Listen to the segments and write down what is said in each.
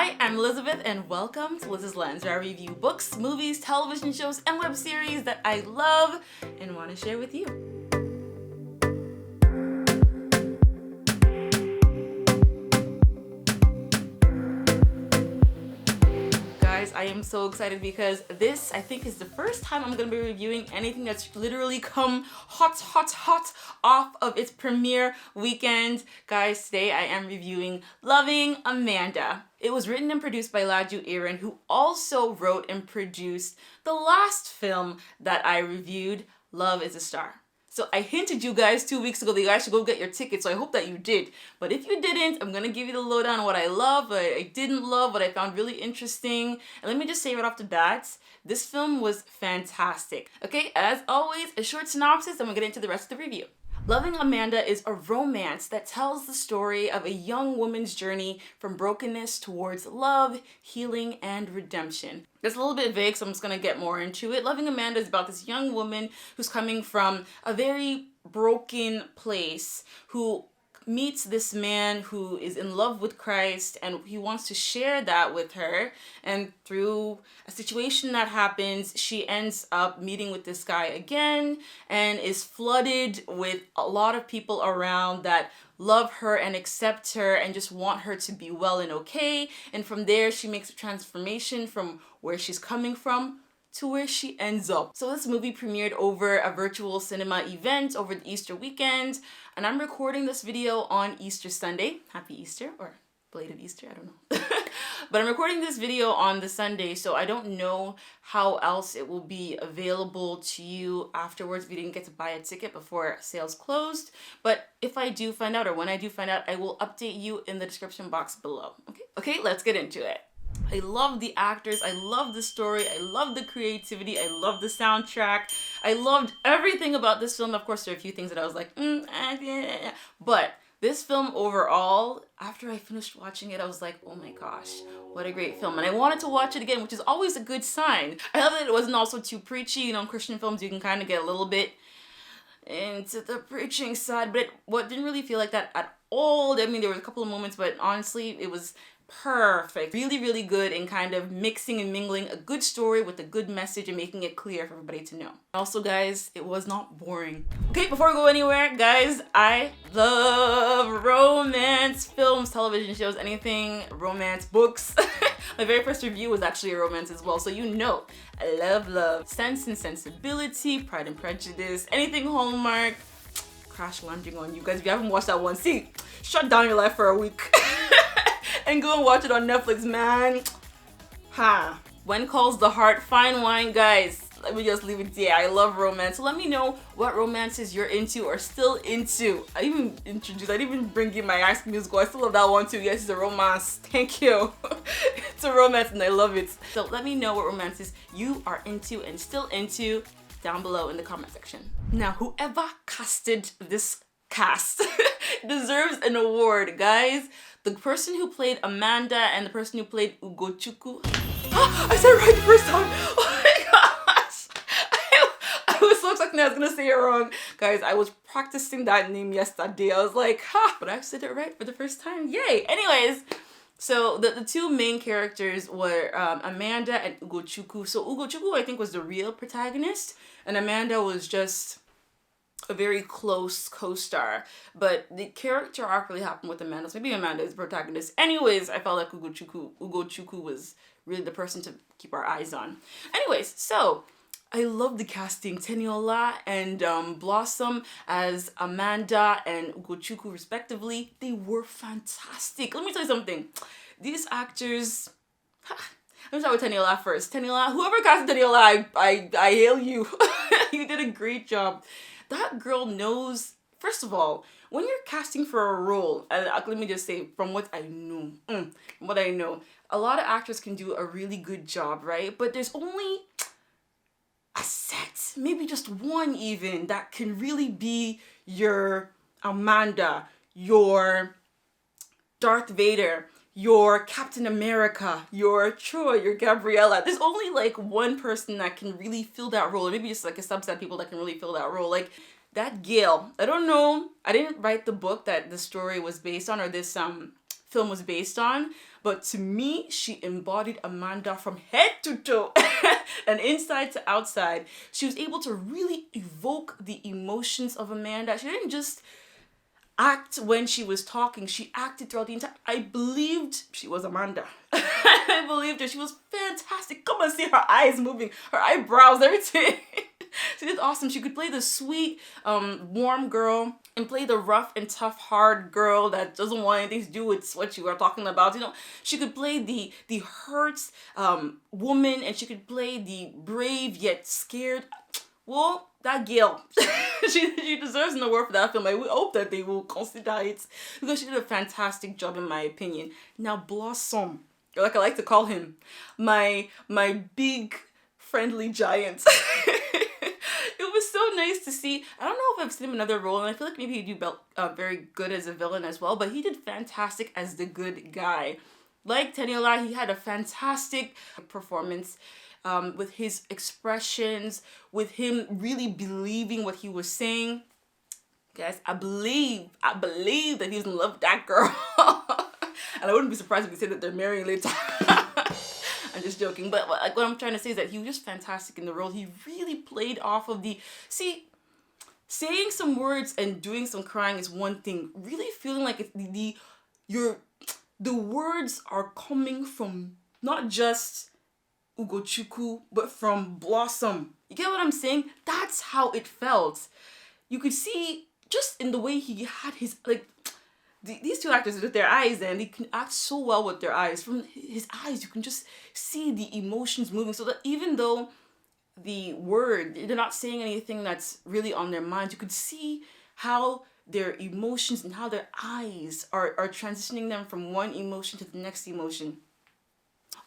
I am Elizabeth and welcome to lzslns, where I review books, movies, television shows, and web series that I love and want to share with you. Guys, I am so excited because this, I think, is the first time I'm going to be reviewing anything that's literally come hot off of its premiere weekend. Guys, today I am reviewing Loving Amanda. It was written and produced by Laju Iren, who also wrote and produced the last film that I reviewed, Love is a Star. So I hinted you guys 2 weeks ago that you guys should go get your tickets, so I hope that you did. But if you didn't, I'm going to give you the lowdown on what I love, what I didn't love, what I found really interesting. And let me just say right off the bat, this film was fantastic. Okay, as always, a short synopsis, and we'll get into the rest of the review. Loving Amanda is a romance that tells the story of a young woman's journey from brokenness towards love, healing, and redemption. It's a little bit vague, so I'm just going to get more into it. Loving Amanda is about this young woman who's coming from a very broken place, who meets this man who is in love with Christ, and he wants to share that with her. And through a situation that happens, she ends up meeting with this guy again and is flooded with a lot of people around that love her and accept her and just want her to be well and okay. And from there, she makes a transformation from where she's coming from to where she ends up. So this movie premiered over a virtual cinema event over the Easter weekend, and I'm recording this video on Easter Sunday. Happy Easter, or belated Easter, I don't know. But I'm recording this video on the Sunday, so I don't know how else it will be available to you afterwards if you didn't get to buy a ticket before sales closed. But if I do find out, or when I do find out, I will update you in the description box below. Okay, let's get into it. I love the actors, I love the story, I love the creativity, I love the soundtrack, I loved everything about this film. Of course, there are a few things that I was like, but this film overall, after I finished watching it, I was like, oh my gosh, what a great film. And I wanted to watch it again, which is always a good sign. I love that it wasn't also too preachy. You know, in Christian films, you can kind of get a little bit into the preaching side, but what didn't really feel like that at all. I mean, there were a couple of moments, but honestly, it was perfect. Really good in kind of mixing and mingling a good story with a good message and making it clear for everybody to know. Also, guys, it was not boring. Okay, before we go anywhere, guys, I love romance films, television shows, anything romance, books. My very first review was actually a romance as well, so you know I love Sense and Sensibility, Pride and Prejudice, anything Hallmark. Crash landing on you guys. If you haven't watched that one, see, shut down your life for a week. And go and watch it on Netflix, man. When calls the heart, fine wine, guys. Let me just leave it there. I love romance. So let me know what romances you're into or still into. I didn't even bring in my High School Musical. I still love that one too. Yes, it's a romance. Thank you. It's a romance and I love it. So let me know what romances you are into and still into down below in the comment section. Now, whoever casted this cast deserves an award, guys. The person who played Amanda and the person who played Ugochukwu. I said it right the first time. Oh my gosh. I was so expecting I was gonna say it wrong. Guys, I was practicing that name yesterday. I was like, but I said it right for the first time. Yay. Anyways, so the two main characters were Amanda and Ugochukwu. So Ugochukwu, I think, was the real protagonist, and Amanda was just a very close co-star, but the character arc really happened with Amanda. So maybe Amanda is the protagonist. Anyways, I felt like Ugochukwu was really the person to keep our eyes on. Anyways, so I love the casting. Teniola and Blossom as Amanda and Ugochukwu respectively. They were fantastic. Let me tell you something. These actors. Let me start with Teniola first. Teniola, whoever casted Teniola, I hail you. You did a great job. That girl knows, first of all, when you're casting for a role, let me just say, from what I know, a lot of actors can do a really good job, right? But there's only a set, maybe just one even, that can really be your Amanda, your Darth Vader, your Captain America, your Troy, your Gabriella. There's only like one person that can really fill that role, or maybe just like a subset of people that can really fill that role. Like that Gail, I don't know, I didn't write the book that the story was based on, or this film was based on, but to me, she embodied Amanda from head to toe and inside to outside. She was able to really evoke the emotions of Amanda. She didn't just act when she was talking, she acted throughout the entire. I believed she was Amanda. I believed her. She was fantastic. Come and see her eyes moving, her eyebrows, everything. She did awesome. She could play the sweet, warm girl and play the rough and tough, hard girl that doesn't want anything to do with what you are talking about. You know, she could play the hurt woman, and she could play the brave yet scared. Well, that girl, she deserves an award for that film. I hope that they will consider it because she did a fantastic job in my opinion. Now Blossom, like I like to call him, my big friendly giant. It was so nice to see. I don't know if I've seen him in another role, and I feel like maybe he do very good as a villain as well, but he did fantastic as the good guy. Like Teniola, he had a fantastic performance. With his expressions, with him really believing what he was saying. Guys, I believe that he's in love with that girl. And I wouldn't be surprised if we say that they're marrying later. I'm just joking, but like what I'm trying to say is that he was just fantastic in the role. He really played off of saying some words and doing some crying is one thing. Really feeling like it's the words are coming from not just Ugochukwu, but from Blossom. You get what I'm saying? That's how it felt. You could see just in the way he had his, like, these two actors with their eyes, and they can act so well with their eyes. From his eyes, you can just see the emotions moving, so that even though they're not saying anything that's really on their minds, you could see how their emotions and how their eyes are transitioning them from one emotion to the next emotion.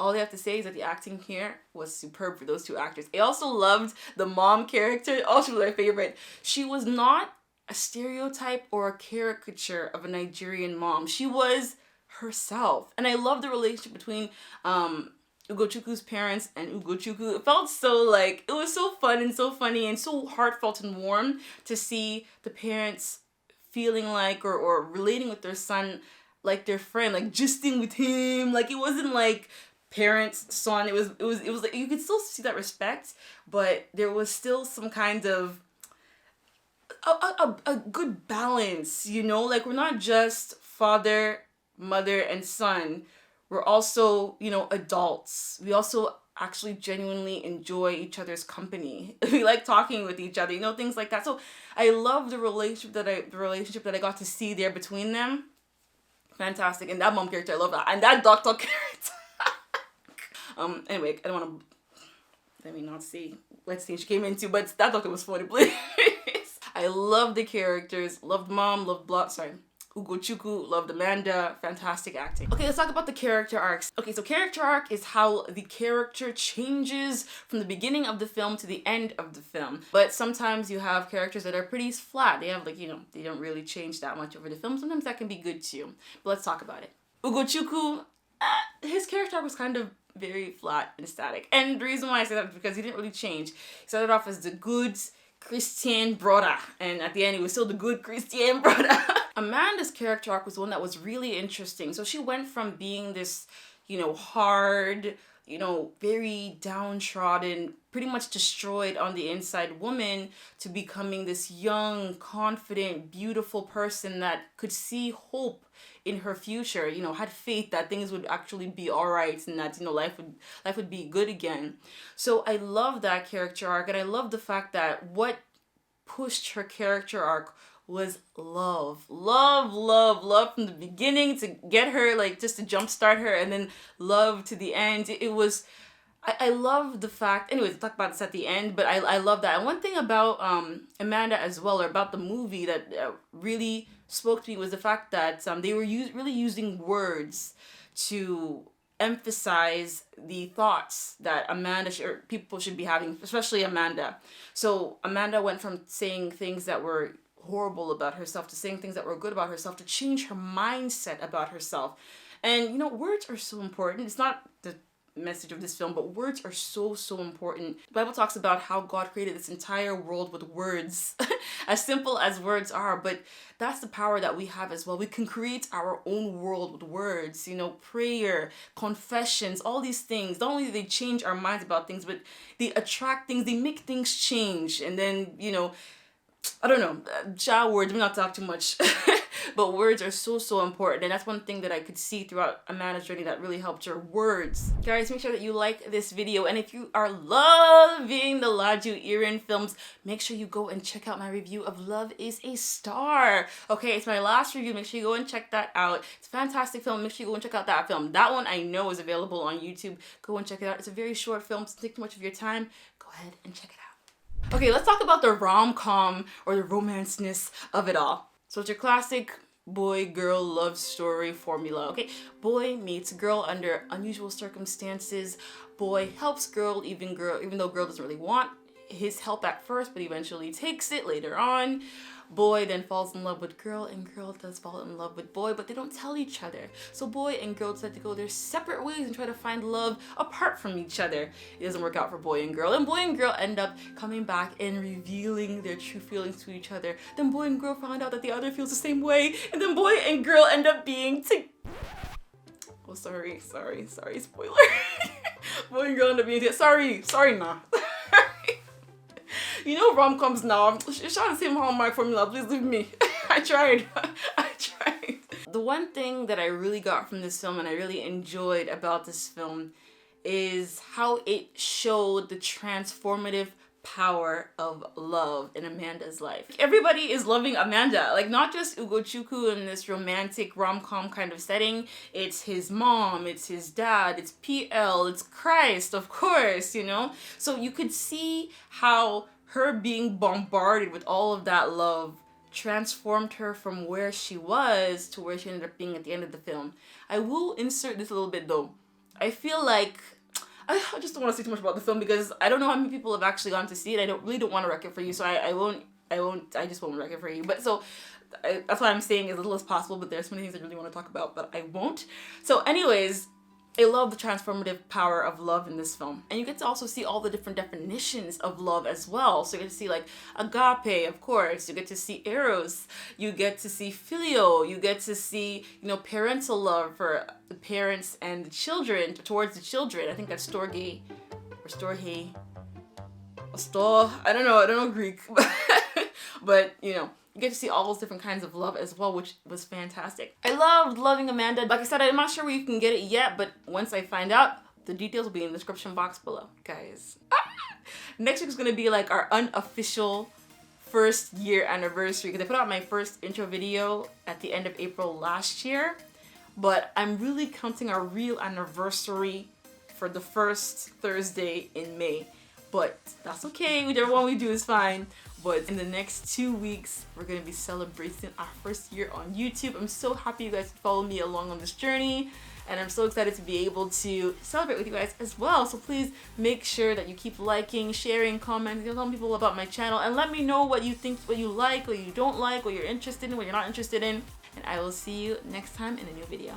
All they have to say is that the acting here was superb for those two actors. I also loved the mom character. Oh, she was my favorite. She was not a stereotype or a caricature of a Nigerian mom. She was herself. And I love the relationship between Ugochukwu's parents and Ugochukwu. It felt so like, it was so fun and so funny and so heartfelt and warm to see the parents feeling like or relating with their son like their friend, like gisting with him. Like it wasn't like parents, son. It was like you could still see that respect, but there was still some kind of a good balance, you know? Like we're not just father, mother, and son. We're also, you know, adults. We also actually genuinely enjoy each other's company. We like talking with each other, you know, things like that. So I love the relationship that I got to see there between them. Fantastic. And that mom character, I love that. And that doctor character. Anyway, I don't want to, let me not see what scene she came into, but that doctor was funny, please. I love the characters, loved mom, loved Ugochukwu, loved Amanda, fantastic acting. Okay, let's talk about the character arcs. Okay, so character arc is how the character changes from the beginning of the film to the end of the film. But sometimes you have characters that are pretty flat. They have like, you know, they don't really change that much over the film. Sometimes that can be good too. But let's talk about it. Ugochukwu, his character arc was kind of very flat and static. And the reason why I say that is because he didn't really change. He started off as the good Christian brother, and at the end he was still the good Christian brother. Amanda's character arc was one that was really interesting. So she went from being this, you know, hard, you know, very downtrodden, pretty much destroyed on the inside woman to becoming this young, confident, beautiful person that could see hope in her future, you know, had faith that things would actually be all right and that, you know, life would be good again. So I love that character arc, and I love the fact that what pushed her character arc was love from the beginning to get her, like, just to jumpstart her, and then love to the end. It was, I love the fact, anyways, we'll talk about this at the end, but I love that. And one thing about Amanda as well, or about the movie that really spoke to me, was the fact that they were really using words to emphasize the thoughts that people should be having, especially Amanda. So Amanda went from saying things that were horrible about herself to saying things that were good about herself, to change her mindset about herself. And, you know, words are so important. It's not the message of this film, but words are so important. The Bible talks about how God created this entire world with words. As simple as words are, but that's the power that we have as well. We can create our own world with words, you know, prayer, confessions, all these things. Not only do they change our minds about things, but they attract things, they make things change. And then, you know, I don't know, child words, we not talk too much. But words are so important, and that's one thing that I could see throughout Amanda's journey that really helped her. Words. Guys, make sure that you like this video, and if you are loving the Laju Iren films, make sure you go and check out my review of Love is a Star. Okay, it's my last review. Make sure you go and check that out. It's a fantastic film. Make sure you go and check out that film. That one I know is available on YouTube. Go and check it out. It's a very short film, so take too much of your time. Go ahead and check it out. Okay, let's talk about the rom-com or the romance-ness of it all. So it's your classic boy-girl love story formula, okay? Boy meets girl under unusual circumstances. Boy helps girl, even though girl doesn't really want his help at first, but eventually takes it later on. Boy then falls in love with girl, and girl does fall in love with boy, but they don't tell each other. So boy and girl decide to go their separate ways and try to find love apart from each other. It doesn't work out for boy and girl end up coming back and revealing their true feelings to each other. Then boy and girl find out that the other feels the same way, and then boy and girl end up being oh, sorry, spoiler. Boy and girl end up being sorry, nah. You know rom-coms now, it's trying the same Hallmark formula, please leave me. I tried. The one thing that I really got from this film and I really enjoyed about this film is how it showed the transformative power of love in Amanda's life. Everybody is loving Amanda, like not just Ugochukwu in this romantic rom-com kind of setting. It's his mom, it's his dad, it's PL, it's Christ, of course, you know? So you could see how her being bombarded with all of that love transformed her from where she was to where she ended up being at the end of the film. I will insert this a little bit though. I feel like I just don't want to say too much about the film because I don't know how many people have actually gone to see it. I don't want to wreck it for you, so I just won't wreck it for you. But so that's why I'm saying as little as possible, but there's so many things I really want to talk about, but I won't. So anyways, I love the transformative power of love in this film. And you get to also see all the different definitions of love as well. So you get to see like agape, of course. You get to see eros. You get to see filio. You get to see, you know, parental love for the parents and the children, towards the children. I think that's storge or storge. I don't know Greek. But, you know, you get to see all those different kinds of love as well, which was fantastic. I loved loving Amanda. Like I said, I'm not sure where you can get it yet, but once I find out, the details will be in the description box below, guys. Next week is going to be like our unofficial first year anniversary, because I put out my first intro video at the end of April last year, but I'm really counting our real anniversary for the first Thursday in May. But that's okay, whichever one we do is fine. But in the next 2 weeks, we're gonna be celebrating our first year on YouTube. I'm so happy you guys follow me along on this journey, and I'm so excited to be able to celebrate with you guys as well. So please make sure that you keep liking, sharing, commenting, telling people about my channel, and let me know what you think, what you like, what you don't like, what you're interested in, what you're not interested in. And I will see you next time in a new video.